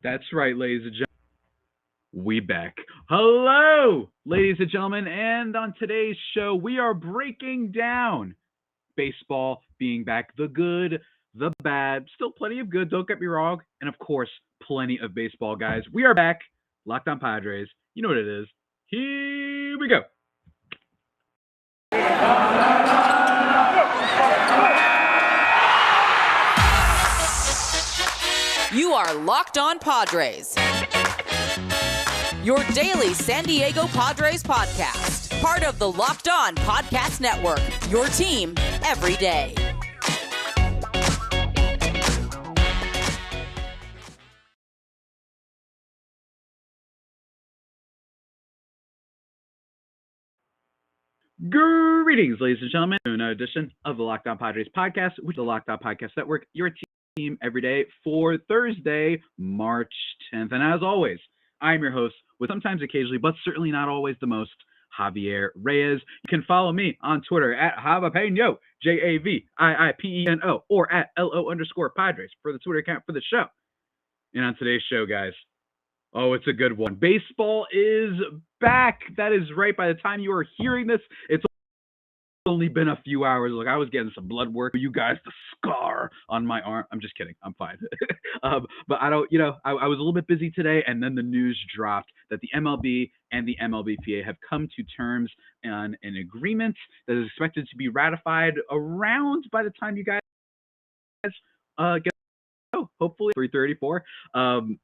That's right, ladies and gentlemen. We back. Hello, ladies and gentlemen. And on today's show, we are breaking down baseball being back, the good, the bad, still plenty of good, don't get me wrong. And of course, plenty of baseball, guys. We are back. Locked on Padres. You know what it is. Here we go. You are Locked On Padres, your daily San Diego Padres podcast. Part of the Locked On Podcast Network, your team every day. Greetings, ladies and gentlemen, to another edition of the Locked On Padres podcast, with the Locked On Podcast Network, your team every day for Thursday, March 10th. And as always, I'm your host, with sometimes occasionally, but certainly not always the most, Javier Reyes. You can follow me on Twitter at Javapeno, Javiiipeno, or at LO_Padres for the Twitter account for the show. And on today's show, guys, oh, it's a good one. Baseball is back. That is right. By the time you are hearing this, it's only been a few hours. Like, I was getting some blood work. You guys, the scar on my arm. I'm just kidding. I'm fine. But I don't, I was a little bit busy today, and then the news dropped that the MLB and the MLBPA have come to terms on an agreement that is expected to be ratified around by the time you guys get, hopefully 3:34.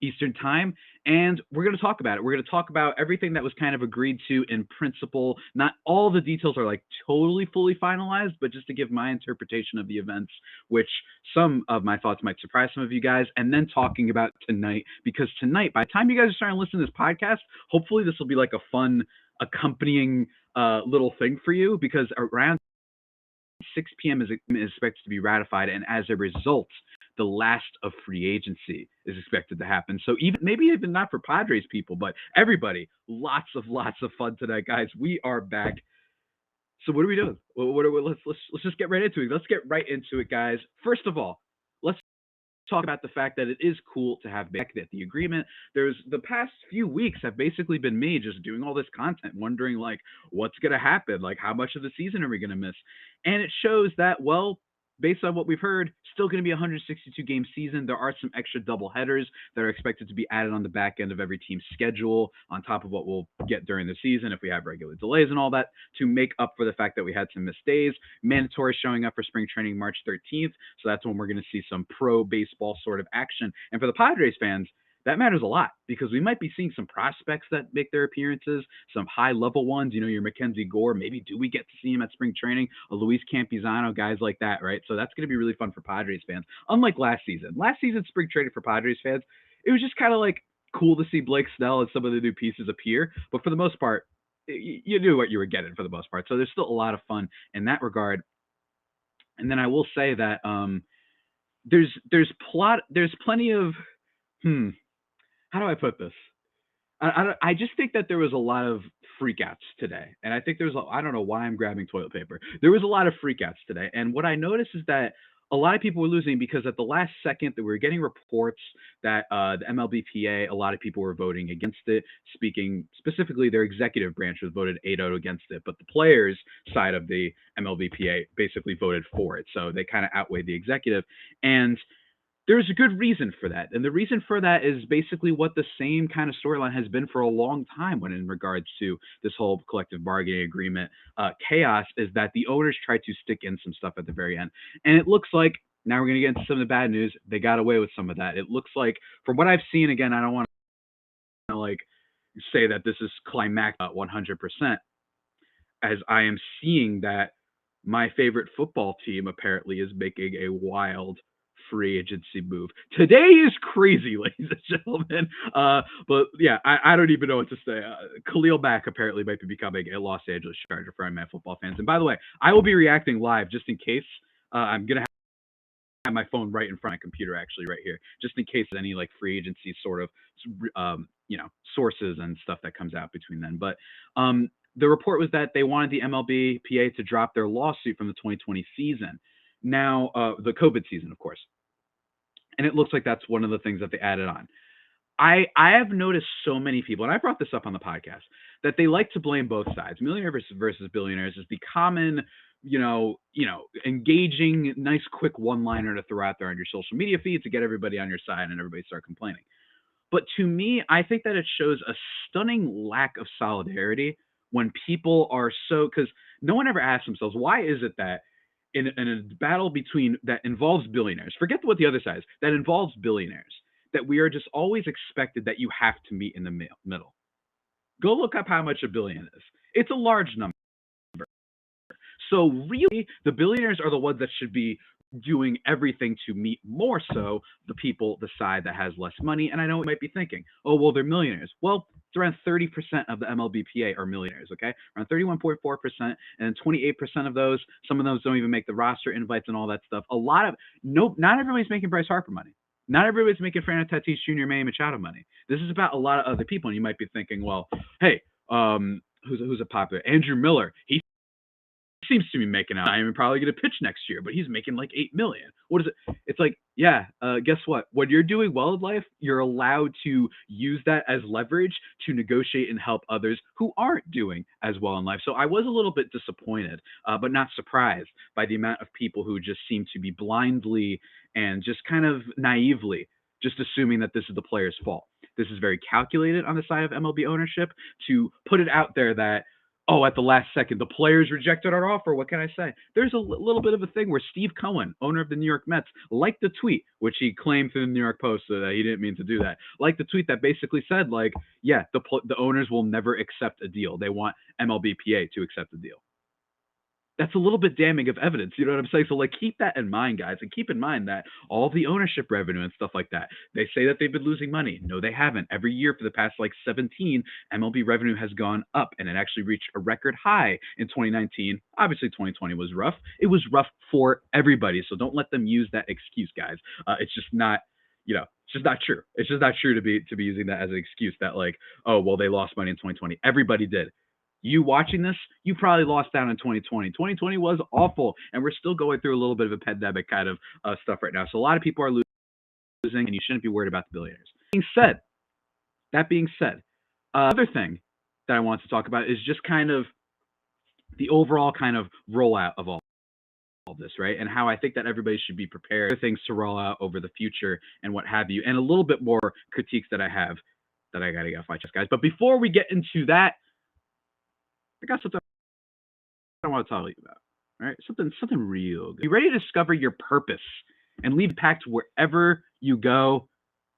Eastern time, and we're going to talk about it. We're going to talk about everything that was kind of agreed to in principle. Not all the details are like totally fully finalized, but just to give my interpretation of the events, which some of my thoughts might surprise some of you guys, and then talking about tonight, because tonight, by the time you guys are starting to listen to this podcast, hopefully this will be like a fun accompanying little thing for you, because around 6 p.m. is expected to be ratified, and as a result, the last of free agency is expected to happen. So maybe even not for Padres people, but everybody, lots of fun tonight, guys. We are back. So what are we doing? Let's just get right into it. Let's get right into it, guys. First of all, let's talk about the fact that it is cool to have back that the agreement. There's the past few weeks have basically been me just doing all this content, wondering like what's gonna happen, like how much of the season are we gonna miss, and it shows that, well, based on what we've heard, still going to be a 162 game season. There are some extra double headers that are expected to be added on the back end of every team's schedule, on top of what we'll get during the season if we have regular delays and all that, to make up for the fact that we had some missed days. Mandatory showing up for spring training March 13th, so that's when we're going to see some pro baseball sort of action. And for the Padres fans, that matters a lot, because we might be seeing some prospects that make their appearances, some high-level ones, your Mackenzie Gore. Maybe do we get to see him at spring training? A Luis Campusano, guys like that, right? So that's going to be really fun for Padres fans. Unlike last season. Last season's spring training for Padres fans, it was just kind of like cool to see Blake Snell and some of the new pieces appear. But for the most part, you knew what you were getting for the most part. So there's still a lot of fun in that regard. And then I will say that there's plenty of how do I put this? I just think that there was a lot of freakouts today. And I think I don't know why I'm grabbing toilet paper. There was a lot of freakouts today. And what I noticed is that a lot of people were losing because at the last second that we were getting reports that the MLBPA, a lot of people were voting against it. Speaking specifically, their executive branch was voted 8-0 against it, but the players side of the MLBPA basically voted for it. So they kind of outweighed the executive. And there's a good reason for that. And the reason for that is basically what the same kind of storyline has been for a long time when in regards to this whole collective bargaining agreement chaos, is that the owners tried to stick in some stuff at the very end. And it looks like, now we're going to get into some of the bad news, they got away with some of that. It looks like, from what I've seen, again, I don't want to like say that this is climactic 100%, as I am seeing that my favorite football team apparently is making a wild free agency move. Today is crazy, ladies and gentlemen. But yeah, I don't even know what to say. Khalil Mack apparently might be becoming a Los Angeles Charger for my football fans. And by the way, I will be reacting live just in case. I'm going to have my phone right in front of my computer, actually, right here, just in case any like free agency sort of, sources and stuff that comes out between then. But the report was that they wanted the MLBPA to drop their lawsuit from the 2020 season. Now, the COVID season, of course. And it looks like that's one of the things that they added on. I have noticed so many people, and I brought this up on the podcast, that they like to blame both sides. Millionaire versus billionaires is the common, engaging, nice, quick one-liner to throw out there on your social media feed to get everybody on your side and everybody start complaining. But to me, I think that it shows a stunning lack of solidarity when people are so, because no one ever asks themselves, why is it that in a battle between that involves billionaires, forget what the other side is, that involves billionaires, that we are just always expected that you have to meet in the middle. Go look up how much a billion is. It's a large number. So really, the billionaires are the ones that should be doing everything to meet more so the people, the side that has less money. And I know you might be thinking, oh, well, they're millionaires. Well, it's around 30% of the MLBPA are millionaires, okay? Around 31.4%, and 28% of those, some of those don't even make the roster invites and all that stuff. Not everybody's making Bryce Harper money. Not everybody's making Fernando Tatis Jr., Manny Machado money. This is about a lot of other people, and you might be thinking, well, hey, who's a popular? Andrew Miller. He seems to be making out. I'm probably going to pitch next year, but he's making like $8 million. What is it? It's like, yeah, guess what? When you're doing well in life, you're allowed to use that as leverage to negotiate and help others who aren't doing as well in life. So I was a little bit disappointed, but not surprised by the amount of people who just seem to be blindly and just kind of naively just assuming that this is the player's fault. This is very calculated on the side of MLB ownership to put it out there that, oh, at the last second, the players rejected our offer. What can I say? There's a little bit of a thing where Steve Cohen, owner of the New York Mets, liked the tweet, which he claimed through the New York Post that he didn't mean to do that. Liked the tweet that basically said, like, yeah, the owners will never accept a deal. They want MLBPA to accept a deal. That's a little bit damning of evidence. You know what I'm saying? So, like, keep that in mind, guys. And keep in mind that all the ownership revenue and stuff like that, they say that they've been losing money. No, they haven't. Every year for the past, 17, MLB revenue has gone up, and it actually reached a record high in 2019. Obviously, 2020 was rough. It was rough for everybody. So don't let them use that excuse, guys. It's just not, it's just not true. It's just not true to be using that as an excuse that, like, oh, well, they lost money in 2020. Everybody did. You watching this, you probably lost out in 2020. 2020 was awful, and we're still going through a little bit of a pandemic kind of stuff right now. So a lot of people are losing, and you shouldn't be worried about the billionaires. That being said, another thing that I want to talk about is just kind of the overall kind of rollout of all this, right? And how I think that everybody should be prepared for things to roll out over the future and what have you, and a little bit more critiques that I have that I got to get off my chest, guys. But before we get into that, I got something I want to tell you about. All right, something real good. You ready to discover your purpose and leave impact wherever you go?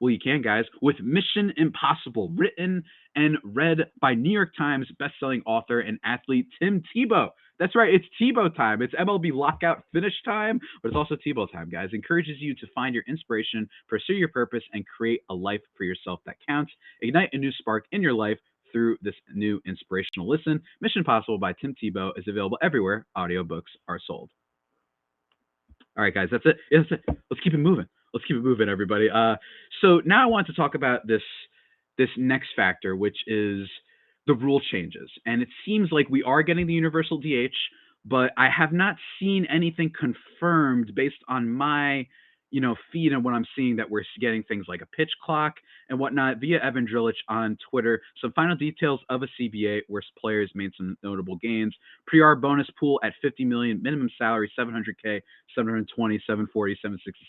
Well, you can, guys, with Mission Impossible, written and read by New York Times bestselling author and athlete Tim Tebow. That's right, it's Tebow time. It's MLB Lockout finish time, but it's also Tebow time, guys. It encourages you to find your inspiration, pursue your purpose, and create a life for yourself that counts. Ignite a new spark in your life through this new inspirational listen. Mission Impossible by Tim Tebow is available everywhere audiobooks are sold. All right, guys, that's it. Let's keep it moving. Let's keep it moving, everybody. So now I want to talk about this next factor, which is the rule changes. And it seems like we are getting the universal DH, but I have not seen anything confirmed based on my feed and what I'm seeing that we're getting things like a pitch clock and whatnot via Evan Drillich on Twitter. Some final details of a CBA where players made some notable gains. Pre-arb bonus pool at $50 million, minimum salary $700K, $720, $740,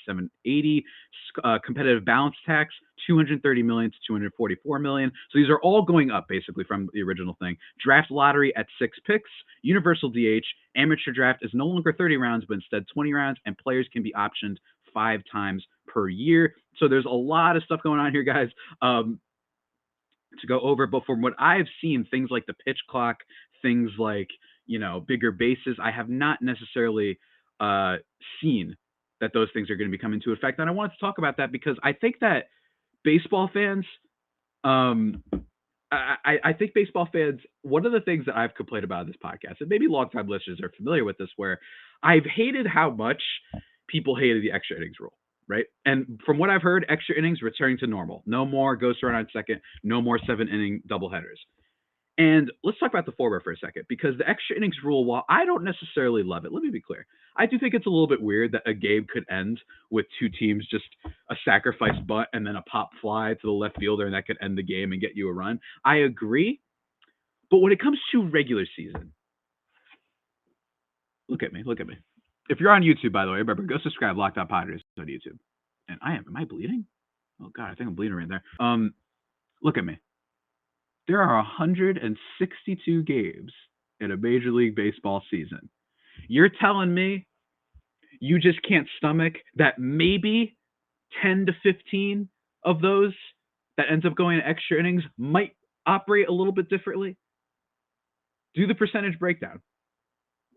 $760, $780. Competitive balance tax $230 million to $244 million. So these are all going up basically from the original thing. Draft lottery at 6 picks. Universal DH. Amateur draft is no longer 30 rounds, but instead 20 rounds, and players can be optioned 5 times per year. So there's a lot of stuff going on here, guys, to go over. But from what I've seen, things like the pitch clock, things like, bigger bases, I have not necessarily seen that those things are going to be coming into effect. And I wanted to talk about that because I think that baseball fans, I think baseball fans, one of the things that I've complained about in this podcast, and maybe longtime listeners are familiar with this, where I've hated how much people hated the extra innings rule, right? And from what I've heard, extra innings returning to normal. No more goes to run on second, no more 7-inning doubleheaders. And let's talk about the former for a second, because the extra innings rule, while I don't necessarily love it, let me be clear. I do think it's a little bit weird that a game could end with two teams just a sacrifice bunt and then a pop fly to the left fielder, and that could end the game and get you a run. I agree. But when it comes to regular season, look at me. If you're on YouTube, by the way, remember, go subscribe, Locked On Padres on YouTube. And am I bleeding? Oh God, I think I'm bleeding right there. Look at me. There are 162 games in a Major League Baseball season. You're telling me you just can't stomach that maybe 10 to 15 of those that ends up going to extra innings might operate a little bit differently? Do the percentage breakdown.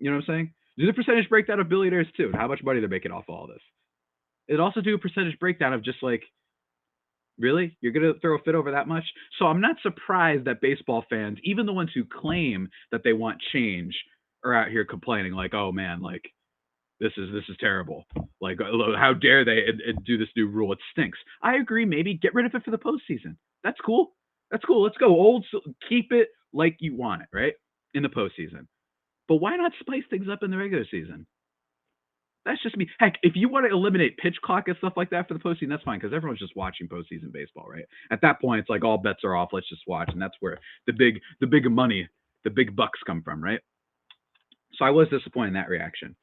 You know what I'm saying? Do the percentage breakdown of billionaires too, and how much money they're making off of all this. It also do a percentage breakdown of just like, really? You're going to throw a fit over that much? So I'm not surprised that baseball fans, even the ones who claim that they want change, are out here complaining like, oh man, like this is terrible. Like, how dare they do this new rule? It stinks. I agree. Maybe get rid of it for the postseason. That's cool. Let's go old. Keep it like you want it, right? In the postseason. But why not spice things up in the regular season? That's just me. Heck, if you want to eliminate pitch clock and stuff like that for the postseason, that's fine, because everyone's just watching postseason baseball, right? At that point, it's like all bets are off. Let's just watch, and that's where the big money, the big bucks come from, right? So I was disappointed in that reaction.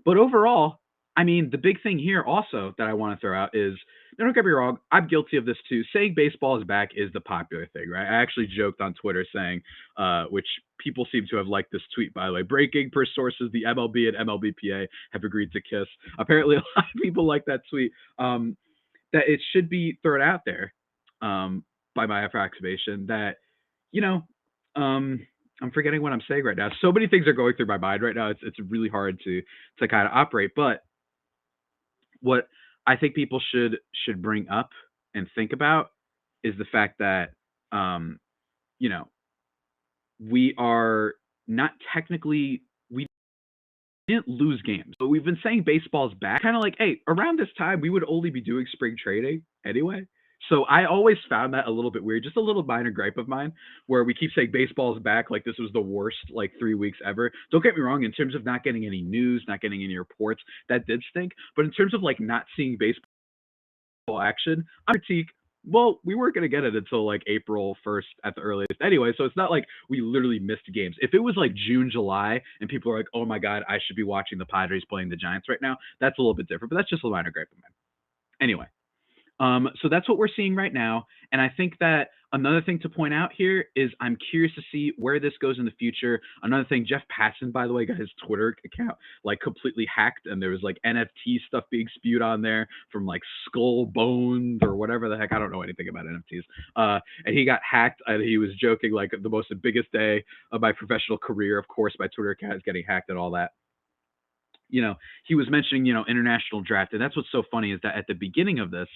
But overall, I mean, the big thing here also that I want to throw out is, don't get me wrong, I'm guilty of this too. Saying baseball is back is the popular thing, right? I actually joked on Twitter saying, which people seem to have liked this tweet, by the way. Breaking per sources, the MLB and MLBPA have agreed to kiss. Apparently, a lot of people like that tweet. That it should be thrown out there by my approximation that, I'm forgetting what I'm saying right now. So many things are going through my mind right now. It's really hard to kind of operate. But what I think people should bring up and think about is the fact that we are not technically, we didn't lose games, but we've been saying baseball's back. Kind of like, hey, around this time we would only be doing spring training anyway. So I always found that a little bit weird, just a little minor gripe of mine, where we keep saying baseball's back like this was the worst 3 weeks ever. Don't get me wrong, in terms of not getting any news, not getting any reports, that did stink. But in terms of not seeing baseball action, I critique, well, we weren't going to get it until April 1st at the earliest anyway. So it's not like we literally missed games. If it was June, July, and people are like, oh my God, I should be watching the Padres playing the Giants right now, that's a little bit different. But that's just a minor gripe of mine. Anyway. So that's what we're seeing right now. And I think that another thing to point out here is I'm curious to see where this goes in the future. Another thing, Jeff Passan, by the way, got his Twitter account completely hacked, and there was NFT stuff being spewed on there from skull bones or whatever the heck. I don't know anything about NFTs. And he got hacked, and he was joking the biggest day of my professional career. Of course, my Twitter account is getting hacked and all that. He was mentioning, international draft. And that's what's so funny is that at the beginning of this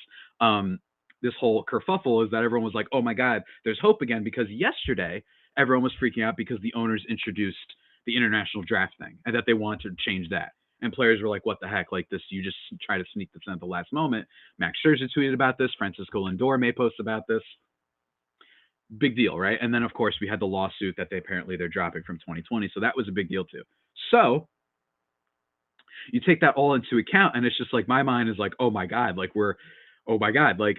whole kerfuffle is that everyone was like, oh my God, there's hope again, because yesterday everyone was freaking out because the owners introduced the international draft thing and that they wanted to change that. And players were like, what the heck? This, you just try to sneak this in at the last moment. Max Scherzer tweeted about this. Francisco Lindor may post about this. Big deal, right? And then, of course, we had the lawsuit that they're dropping from 2020. So that was a big deal too. So you take that all into account, and it's just my mind is oh my God,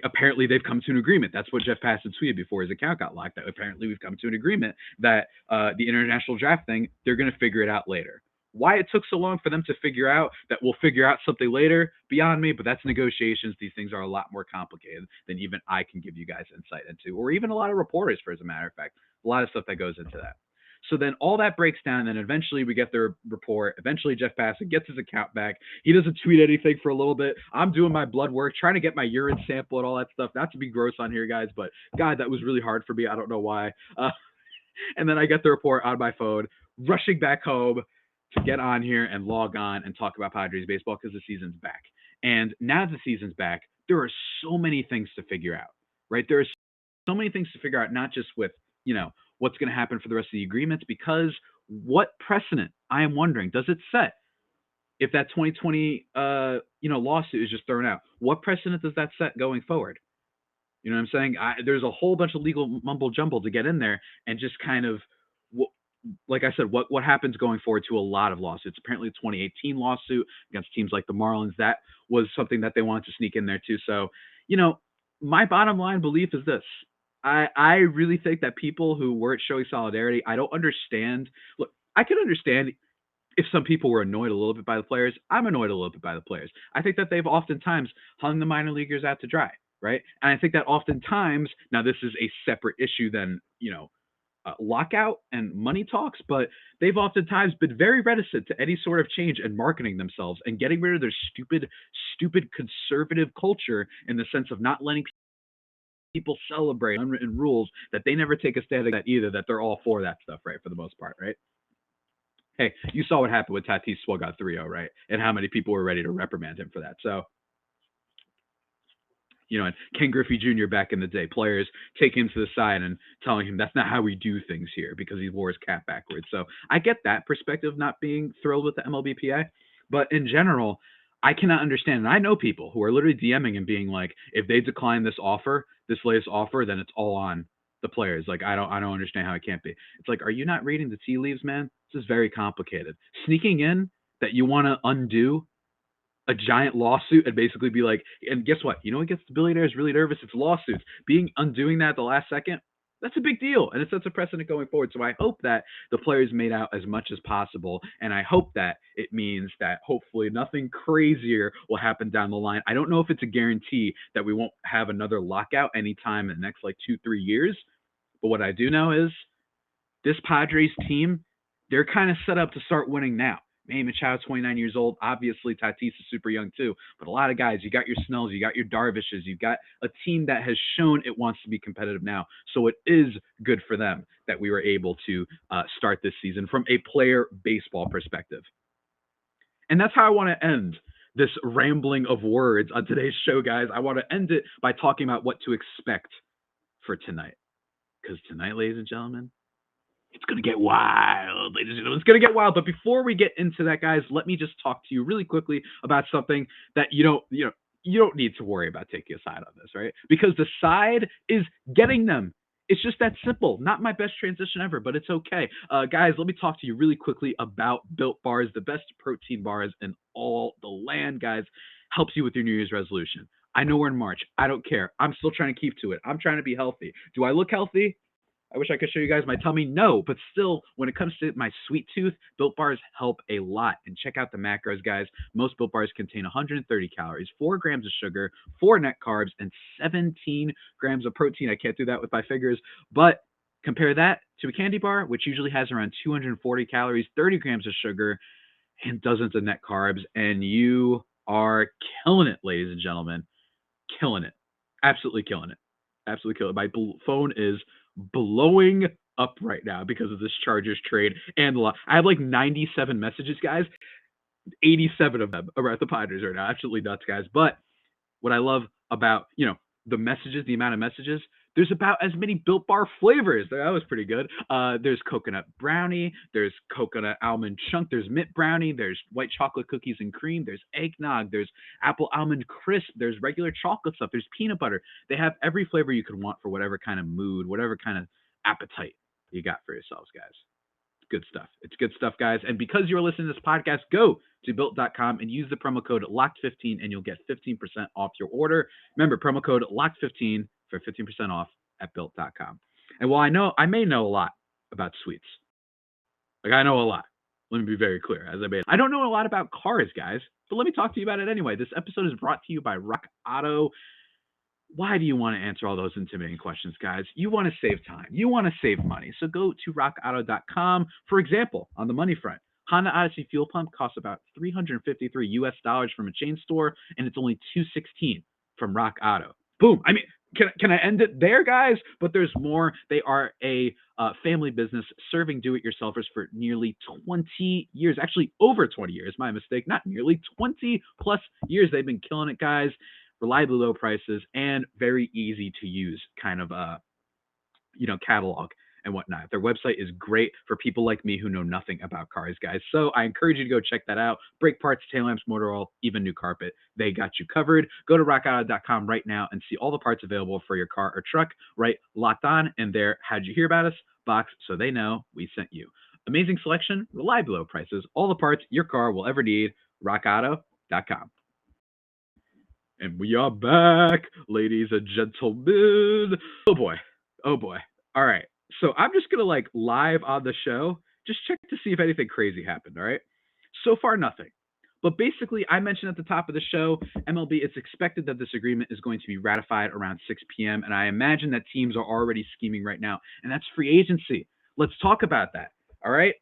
apparently they've come to an agreement. That's what Jeff Passan tweeted before his account got locked. That apparently we've come to an agreement that the international draft thing, they're going to figure it out later. Why it took so long for them to figure out that we'll figure out something later, beyond me, but that's negotiations. These things are a lot more complicated than even I can give you guys insight into, or even a lot of reporters, as a matter of fact. A lot of stuff that goes into that. So then all that breaks down, and then eventually we get the report. Eventually Jeff Passan gets his account back. He doesn't tweet anything for a little bit. I'm doing my blood work, trying to get my urine sample and all that stuff. Not to be gross on here, guys, but God, that was really hard for me. I don't know why. And then I get the report on my phone, rushing back home to get on here and log on and talk about Padres baseball because the season's back. And now the season's back, there are so many things to figure out, right? There are so many things to figure out, not just with, what's going to happen for the rest of the agreements, because what precedent, I am wondering, does it set if that 2020 lawsuit is just thrown out? What precedent does that set going forward? You know what I'm saying? There's a whole bunch of legal mumble jumble to get in there, and just kind of, like I said, what happens going forward to a lot of lawsuits. Apparently, the 2018 lawsuit against teams like the Marlins, that was something that they wanted to sneak in there too. So, my bottom line belief is this. I really think that people who weren't showing solidarity, I don't understand. Look, I can understand if some people were annoyed a little bit by the players. I'm annoyed a little bit by the players. I think that they've oftentimes hung the minor leaguers out to dry, right? And I think that oftentimes, now this is a separate issue than, lockout and money talks, but they've oftentimes been very reticent to any sort of change in marketing themselves and getting rid of their stupid conservative culture, in the sense of not letting people celebrate unwritten rules that they never take a stand at either, that they're all for that stuff, right? For the most part, right? Hey, you saw what happened with Tatis Swell got 3-0, right? And how many people were ready to reprimand him for that. So, and Ken Griffey Jr. back in the day, players taking him to the side and telling him that's not how we do things here, because he wore his cap backwards. So I get that perspective, not being thrilled with the MLBPA. But in general, I cannot understand. And I know people who are literally DMing and being like, if they decline this latest offer, then it's all on the players. Like, I don't understand how it can't be. It's like, are you not reading the tea leaves, man? This is very complicated. Sneaking in that you want to undo a giant lawsuit and basically be like, and guess what? You know what gets the billionaires really nervous? It's lawsuits. Undoing that at the last second, that's a big deal. And it sets a precedent going forward. So I hope that the players made out as much as possible. And I hope that it means that hopefully nothing crazier will happen down the line. I don't know if it's a guarantee that we won't have another lockout anytime in the next 2-3 years. But what I do know is this Padres team, they're kind of set up to start winning now. Manny Machado, 29 years old. Obviously, Tatis is super young too. But a lot of guys, you got your Snells, you got your Darvishes, you've got a team that has shown it wants to be competitive now. So it is good for them that we were able to start this season from a player baseball perspective. And that's how I want to end this rambling of words on today's show, guys. I want to end it by talking about what to expect for tonight. Because tonight, ladies and gentlemen, it's going to get wild, ladies and gentlemen. It's going to get wild. But before we get into that, guys, let me just talk to you really quickly about something that you don't need to worry about taking a side on this, right? Because the side is getting them. It's just that simple. Not my best transition ever, but it's okay. Guys, let me talk to you really quickly about Built Bars, the best protein bars in all the land, guys. Helps you with your New Year's resolution. I know we're in March. I don't care. I'm still trying to keep to it. I'm trying to be healthy. Do I look healthy? I wish I could show you guys my tummy. No, but still, when it comes to my sweet tooth, Built Bars help a lot. And check out the macros, guys. Most Built Bars contain 130 calories, 4 grams of sugar, 4 net carbs, and 17 grams of protein. I can't do that with my fingers, but compare that to a candy bar, which usually has around 240 calories, 30 grams of sugar, and dozens of net carbs, and you are killing it, ladies and gentlemen. Killing it. Absolutely killing it. Absolutely killing it. My phone is blowing up right now because of this Chargers trade and I have 97 messages, guys. 87 of them are at the Padres right now. Absolutely nuts, guys. But what I love about, the messages, the amount of messages, there's about as many Built Bar flavors. That was pretty good. There's coconut brownie, there's coconut almond chunk, there's mint brownie, there's white chocolate cookies and cream, there's eggnog, there's apple almond crisp, there's regular chocolate stuff, there's peanut butter. They have every flavor you could want for whatever kind of mood, whatever kind of appetite you got for yourselves, guys. Good stuff. It's good stuff, guys. And because you're listening to this podcast, go to built.com and use the promo code LOCKED15 and you'll get 15% off your order. Remember, promo code LOCKED15 for 15% off at built.com. And while I may know a lot about sweets. I know a lot. Let me be very clear. I don't know a lot about cars, guys, but let me talk to you about it anyway. This episode is brought to you by Rock Auto. Why do you want to answer all those intimidating questions, guys? You want to save time. You want to save money. So go to rockauto.com. For example, on the money front, Honda Odyssey fuel pump costs about $353 US from a chain store, and it's only $216 from Rock Auto. Boom. I mean, can I end it there, guys? But there's more. They are a family business serving do-it-yourselfers for nearly 20 years. Actually, over 20 years. My mistake. Not nearly 20 plus years. They've been killing it, guys. Reliably low prices and very easy to use kind of catalog and whatnot. Their website is great for people like me who know nothing about cars, guys. So I encourage you to go check that out. Brake parts, tail lamps, motor oil, even new carpet. They got you covered. Go to rockauto.com right now and see all the parts available for your car or truck. Right, Locked On, and there, how'd you hear about us? Box, so they know we sent you. Amazing selection, reliable low prices, all the parts your car will ever need. rockauto.com. And we are back, ladies and gentlemen. Oh boy. Oh boy. All right. So I'm just going to live on the show, just check to see if anything crazy happened. All right. So far, nothing. But basically, I mentioned at the top of the show, MLB, it's expected that this agreement is going to be ratified around 6 p.m. And I imagine that teams are already scheming right now. And that's free agency. Let's talk about that. All right.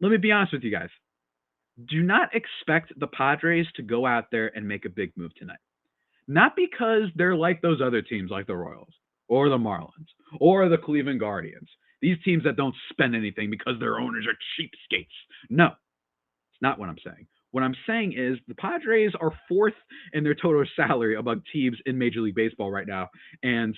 Let me be honest with you guys. Do not expect the Padres to go out there and make a big move tonight. Not because they're like those other teams like the Royals or the Marlins or the Cleveland Guardians. These teams that don't spend anything because their owners are cheapskates. No, it's not what I'm saying. What I'm saying is the Padres are fourth in their total salary among teams in Major League Baseball right now and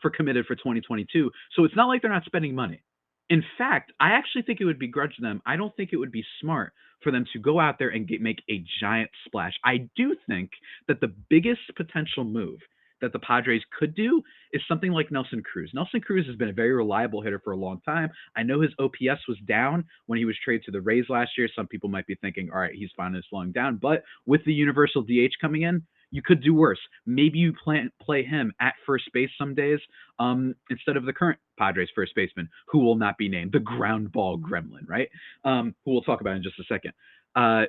for committed for 2022. So it's not like they're not spending money. In fact, I actually think it would begrudge them. I don't think it would be smart for them to go out there and make a giant splash. I do think that the biggest potential move that the Padres could do is something like Nelson Cruz. Nelson Cruz has been a very reliable hitter for a long time. I know his OPS was down when he was traded to the Rays last year. Some people might be thinking, all right, he's finally slowing down. But with the universal DH coming in, you could do worse. Maybe you play him at first base some days instead of the current Padres first baseman, who will not be named, the ground ball gremlin, right? Who we'll talk about in just a second.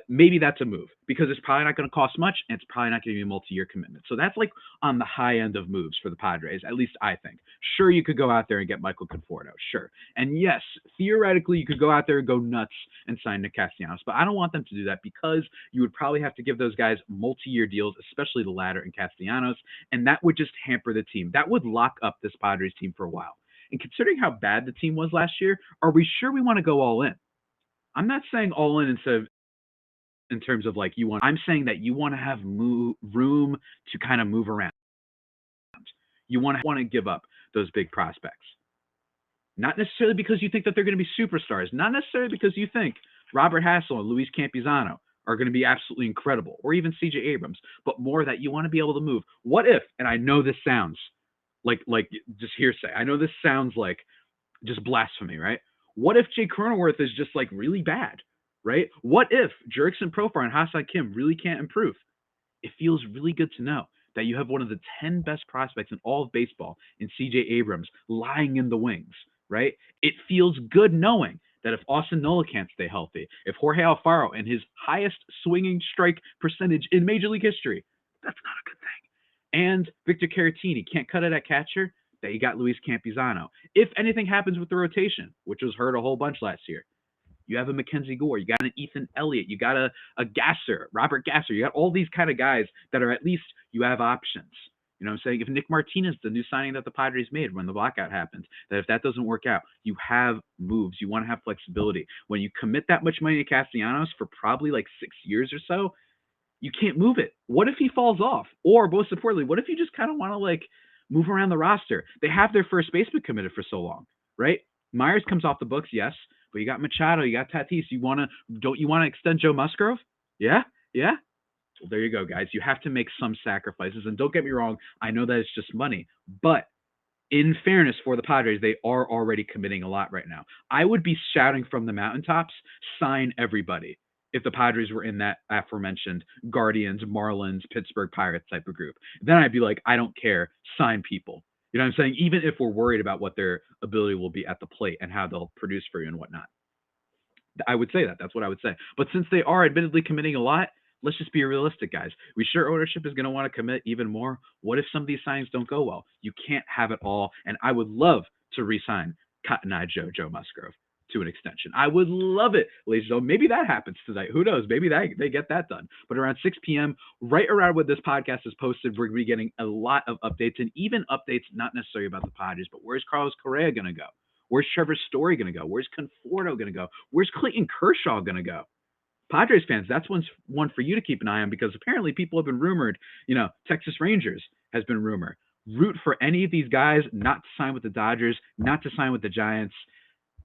Maybe that's a move because it's probably not going to cost much and it's probably not going to be a multi-year commitment. So that's on the high end of moves for the Padres, at least I think. Sure, you could go out there and get Michael Conforto, sure. And yes, theoretically, you could go out there and go nuts and sign Nick Castellanos, but I don't want them to do that because you would probably have to give those guys multi-year deals, especially the latter in Castellanos, and that would just hamper the team. That would lock up this Padres team for a while. And considering how bad the team was last year, are we sure we want to go all in? I'm not saying all in in terms of I'm saying that you want to have room to kind of move around. You want to give up those big prospects. Not necessarily because you think that they're going to be superstars. Not necessarily because you think Robert Hassel and Luis Campusano are going to be absolutely incredible, or even C.J. Abrams, but more that you want to be able to move. What if, and I know this sounds like just hearsay. I know this sounds like just blasphemy, right? What if Jay Cronenworth is just really bad? Right? What if Jurickson Profar and Ha-Seong Kim really can't improve? It feels really good to know that you have one of the 10 best prospects in all of baseball in C.J. Abrams lying in the wings, right? It feels good knowing that if Austin Nola can't stay healthy, if Jorge Alfaro and his highest swinging strike percentage in Major League history, that's not a good thing. And Victor Caratini can't cut it at catcher, that you got Luis Campusano. If anything happens with the rotation, which was hurt a whole bunch last year, you have a Mackenzie Gore. You got an Ethan Elliott. You got a Gasser, Robert Gasser. You got all these kind of guys that are at least you have options. You know what I'm saying? If Nick Martinez, the new signing that the Padres made when the lockout happened, that if that doesn't work out, you have moves. You want to have flexibility. When you commit that much money to Castellanos for probably 6 years or so, you can't move it. What if he falls off? Or most importantly, what if you just kind of want to move around the roster? They have their first baseman committed for so long, right? Myers comes off the books, yes. But you got Machado, you got Tatis. Don't you want to extend Joe Musgrove? Yeah? Well, there you go, guys. You have to make some sacrifices. And don't get me wrong, I know that it's just money. But in fairness for the Padres, they are already committing a lot right now. I would be shouting from the mountaintops, sign everybody, if the Padres were in that aforementioned Guardians, Marlins, Pittsburgh Pirates type of group. Then I'd be like, I don't care, sign people. You know what I'm saying? Even if we're worried about what their ability will be at the plate and how they'll produce for you and whatnot. I would say that. That's what I would say. But since they are admittedly committing a lot, let's just be realistic, guys. We sure ownership is going to want to commit even more. What if some of these signings don't go well? You can't have it all. And I would love to re-sign Cotton Eye Joe Musgrove to an extension. I would love it, ladies and gentlemen. Maybe that happens tonight. Who knows? Maybe they get that done. But around 6 p.m., right around when this podcast is posted, we're going to be getting a lot of updates, and even updates not necessarily about the Padres, but where's Carlos Correa going to go? Where's Trevor Story going to go? Where's Conforto going to go? Where's Clayton Kershaw going to go? Padres fans, that's one for you to keep an eye on, because apparently people have been rumored, Texas Rangers has been rumored. root for any of these guys not to sign with the Dodgers, not to sign with the Giants.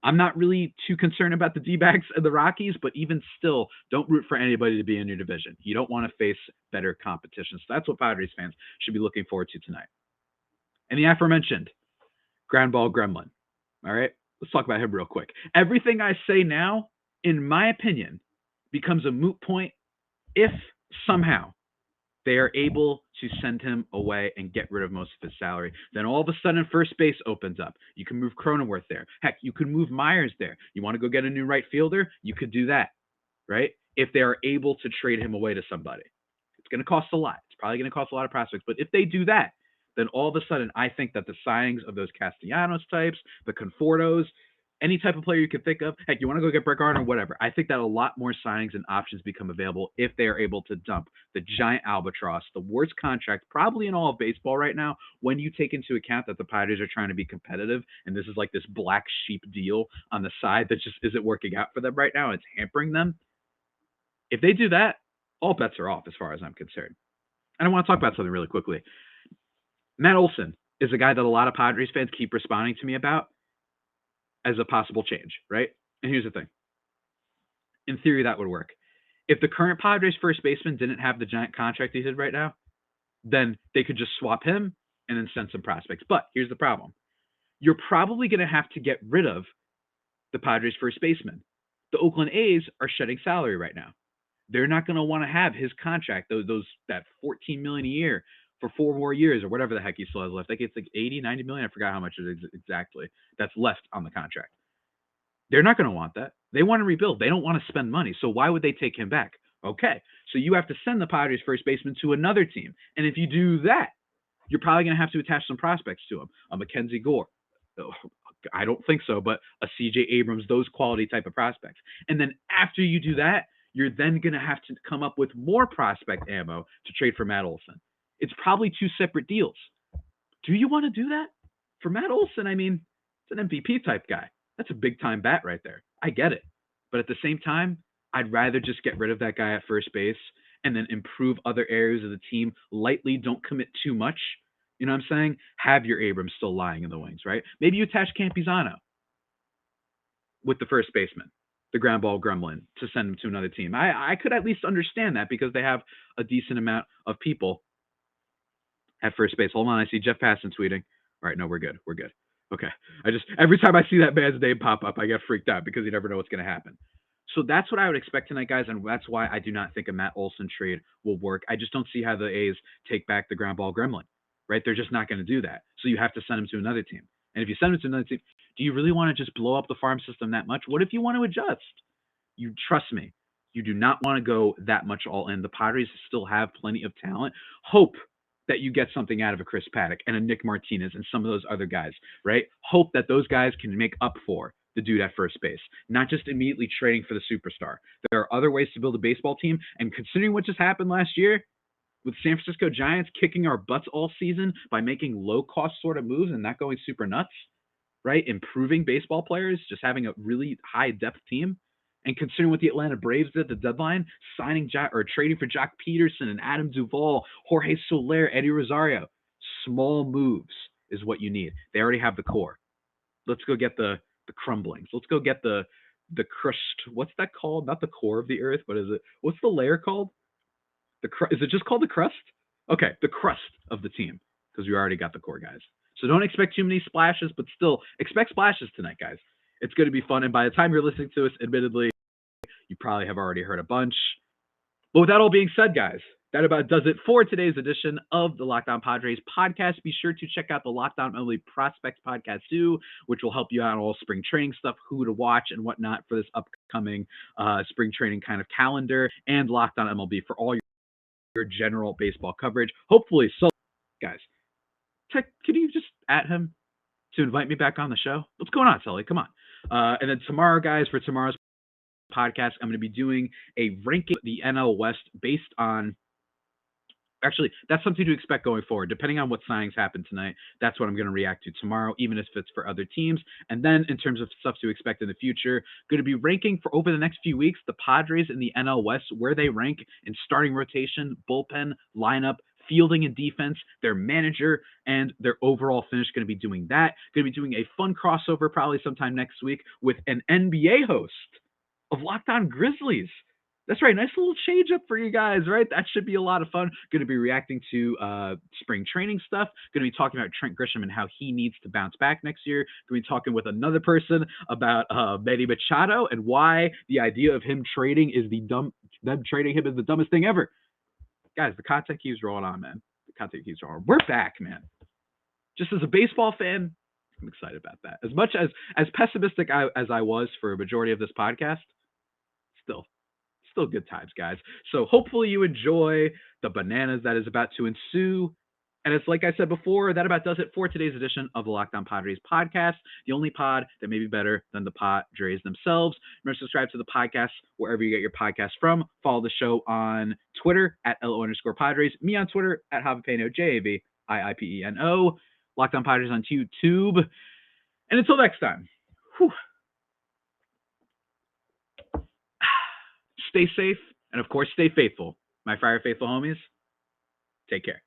I'm not really too concerned about the D-backs and the Rockies, but even still, don't root for anybody to be in your division. You don't want to face better competition. So that's what Padres fans should be looking forward to tonight. And the aforementioned ground ball gremlin. All right, let's talk about him real quick. Everything I say now, in my opinion, becomes a moot point if somehow they are able to send him away and get rid of most of his salary. Then all of a sudden, first base opens up. You can move Cronenworth there. Heck, you could move Myers there. You want to go get a new right fielder? You could do that, right? If they are able to trade him away to somebody. It's going to cost a lot. It's probably going to cost a lot of prospects. But if they do that, then all of a sudden, I think that the signings of those Castellanos types, the Confortos, any type of player you can think of, heck, you want to go get Brett Gardner, whatever. I think that a lot more signings and options become available if they are able to dump the giant albatross, the worst contract probably in all of baseball right now, when you take into account that the Padres are trying to be competitive, and this is like this black sheep deal on the side that just isn't working out for them right now. It's hampering them. If they do that, all bets are off as far as I'm concerned. And I want to talk about something really quickly. Matt Olsen is a guy that a lot of Padres fans keep responding to me about as a possible change, right? And here's the thing. In theory, that would work. If the current Padres first baseman didn't have the giant contract he did right now, then they could just swap him and then send some prospects. But here's the problem. You're probably going to have to get rid of the Padres first baseman. The Oakland A's are shedding salary right now. They're not going to want to have his contract, that $14 million a year for 4 more years or whatever the heck he still has left. I think it's like 80, 90 million. I forgot how much it is exactly that's left on the contract. They're not going to want that. They want to rebuild. They don't want to spend money. So why would they take him back? Okay. So you have to send the Padres first baseman to another team. And if you do that, you're probably going to have to attach some prospects to him. A Mackenzie Gore. I don't think so, but a CJ Abrams, those quality type of prospects. And then after you do that, you're then going to have to come up with more prospect ammo to trade for Matt Olsen. It's probably 2 separate deals. Do you want to do that? For Matt Olsen, I mean, it's an MVP type guy. That's a big time bat right there. I get it. But at the same time, I'd rather just get rid of that guy at first base and then improve other areas of the team lightly. Don't commit too much. You know what I'm saying? Have your Abrams still lying in the wings, right? Maybe you attach Campizano with the first baseman, the ground ball gremlin, to send him to another team. I could at least understand that because they have a decent amount of people at first base. Hold on, I see Jeff Passan tweeting. All right, no, we're good. We're good. Okay. Every time I see that man's name pop up, I get freaked out because you never know what's going to happen. So that's what I would expect tonight, guys, and that's why I do not think a Matt Olsen trade will work. I just don't see how the A's take back the ground ball gremlin, right? They're just not going to do that. So you have to send him to another team. And if you send him to another team, do you really want to just blow up the farm system that much? What if you want to adjust? You trust me, you do not want to go that much all in. The Padres still have plenty of talent. Hope that you get something out of a Chris Paddock and a Nick Martinez and some of those other guys, right? Hope that those guys can make up for the dude at first base, not just immediately trading for the superstar. There are other ways to build a baseball team. And considering what just happened last year with San Francisco Giants kicking our butts all season by making low-cost sort of moves and not going super nuts, right? Improving baseball players, just having a really high-depth team. And considering what the Atlanta Braves did at the deadline, signing or trading for Jock Peterson and Adam Duvall, Jorge Soler, Eddie Rosario, small moves is what you need. They already have the core. Let's go get the crumblings. Let's go get the crust. What's that called? Not the core of the earth, but is it? What's the layer called? Is it just called the crust? Okay, the crust of the team, because we already got the core guys. So don't expect too many splashes, but still expect splashes tonight, guys. It's going to be fun. And by the time you're listening to us, admittedly, you probably have already heard a bunch. But with that all being said, guys, that about does it for today's edition of the Locked On Padres podcast. Be sure to check out the Locked On MLB Prospects podcast too, which will help you out on all spring training stuff, who to watch and whatnot for this upcoming spring training kind of calendar, and Locked On MLB for all your general baseball coverage. Hopefully, so guys, can you just at him to invite me back on the show? What's going on, Sully? Come on. And then tomorrow, guys, for tomorrow's podcast, I'm going to be doing a ranking of the NL West based on, actually, that's something to expect going forward. Depending on what signings happen tonight, that's what I'm going to react to tomorrow, even if it's for other teams. And then in terms of stuff to expect in the future, going to be ranking for over the next few weeks, the Padres in the NL West, where they rank in starting rotation, bullpen, lineup, fielding and defense, their manager, and their overall finish. Going to be doing that. Going to be doing a fun crossover probably sometime next week with an NBA host of Locked On Grizzlies. That's right. Nice little change up for you guys, right? That should be a lot of fun. Going to be reacting to spring training stuff. Going to be talking about Trent Grisham and how he needs to bounce back next year. Going to be talking with another person about Manny Machado and why the idea of him trading is them trading him is the dumbest thing ever. Guys, the content keeps rolling on, man. The content keeps rolling. We're back, man. Just as a baseball fan, I'm excited about that. As much as pessimistic as I was for a majority of this podcast, still good times, guys. So hopefully you enjoy the bananas that is about to ensue. And it's like I said before, that about does it for today's edition of the Locked On Padres podcast, the only pod that may be better than the Padres themselves. Remember to subscribe to the podcast wherever you get your podcasts from. Follow the show on Twitter at @LO_Padres, me on Twitter at Javipeno, JAVIIPENO, Locked On Padres on YouTube. And until next time, stay safe, and of course, stay faithful. My Friar Faithful homies, take care.